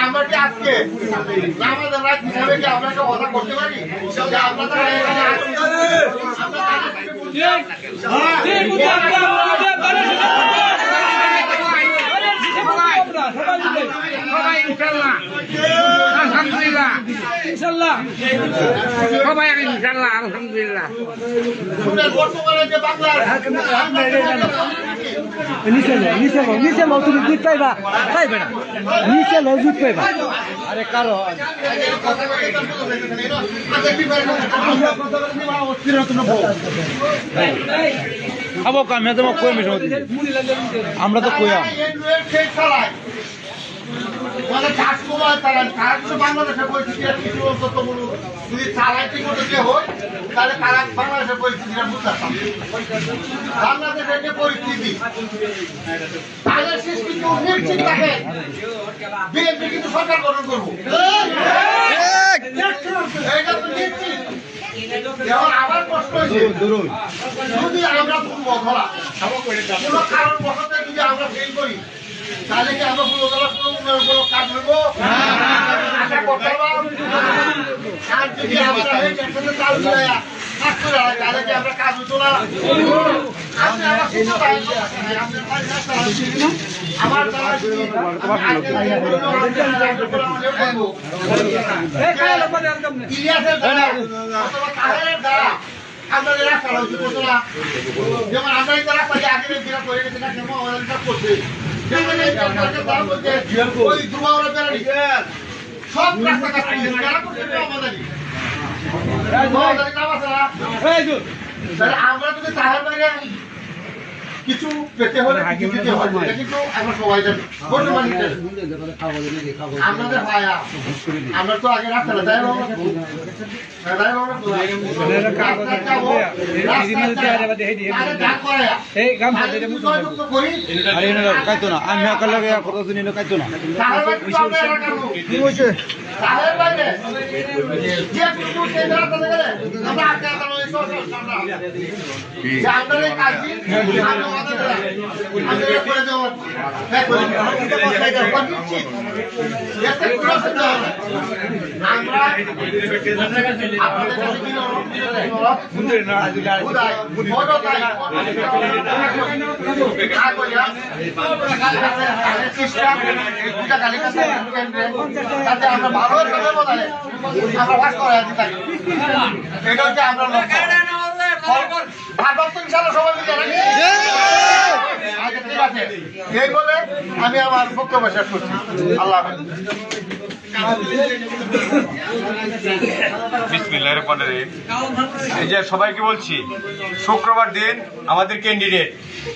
আমরা কি আজকে আমাদের রাত হিসাবে কি আমরা একটা কথা করতে পারি ইনশাআল্লাহ সবাই ইনশাআল্লাহ আলহামদুলিল্লাহ বর্তমানে যে বাংলার নিচে লো তুমি দুধ পাইবা পাইবে না নিচে লো দুধ পাইবা আরে কারো খাবো কামে তোমার কই মিশো আমরা তো কইয়া মানে কাজ কমায় তারা কাজ বাংলাদেশের পরিস্থিতি যদি চালাইতে করতে যে হয় তাহলে তারা বাংলাদেশের পরিস্থিতিটা বুঝতে পারতাম বাংলাদেশের যে পরিস্থিতি তাদের শেষ কিন্তু নিশ্চিত থাকে বিএনপি কিন্তু সরকার গঠন করবো এইটা তো নিশ্চিত যেমন আমার প্রশ্ন হয়েছে যদি আমরা ধরা কোনো কারণ বসতে যদি আমরা ফেল করি তাহলে কি আমরা কোনো কাজ হইব আশা করতে আর যদি আমরা কাজ তাহলে কি আমরা কাজ হইতো না আমার ইলিয়াসের দ্বারা অথবা তাহেরের দ্বারা আপনাদের রাস্তা হয়েছে যেমন আমরা এই রাস্তা আগে বিরাট করে গেছে না কেমন আমাদের সব করছে সব আমরা যদি তাহের বাইরে কিছু পেতে হলে দিতে হয় কিন্তু আমরা সবাই জানি আপনাদের ভাইয়া আমরা তো আগে রাখতে না তাই আমি কতদিন কাইতো না আমরা ভালো আমরা বাস করা এটা হচ্ছে আমরা সবাই মিলে ঠিক আছে এই বলে আমি আমার বক্তব্য শেষ করছি আল্লাহ এই যে সবাইকে বলছি শুক্রবার দিন আমাদের ক্যান্ডিডেট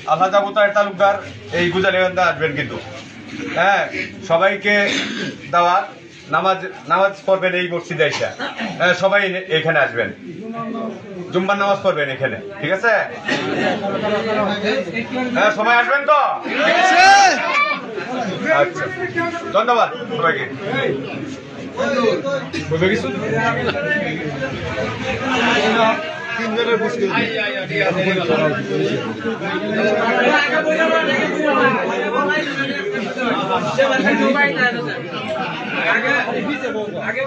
আলহাজ আবু তাহের তালুকদার এই গুজারিবান্ধা আসবেন কিন্তু হ্যাঁ সবাইকে দাওয়াত নামাজ পড়বেন এই মসজিদে এসে সবাই এখানে আসবেন জুম্মার নামাজ পড়বেন এখানে ঠিক আছে হ্যাঁ সবাই আসবেন তো আচ্ছা ধন্যবাদ সবাইকে তিনজনের মুশকিল আগে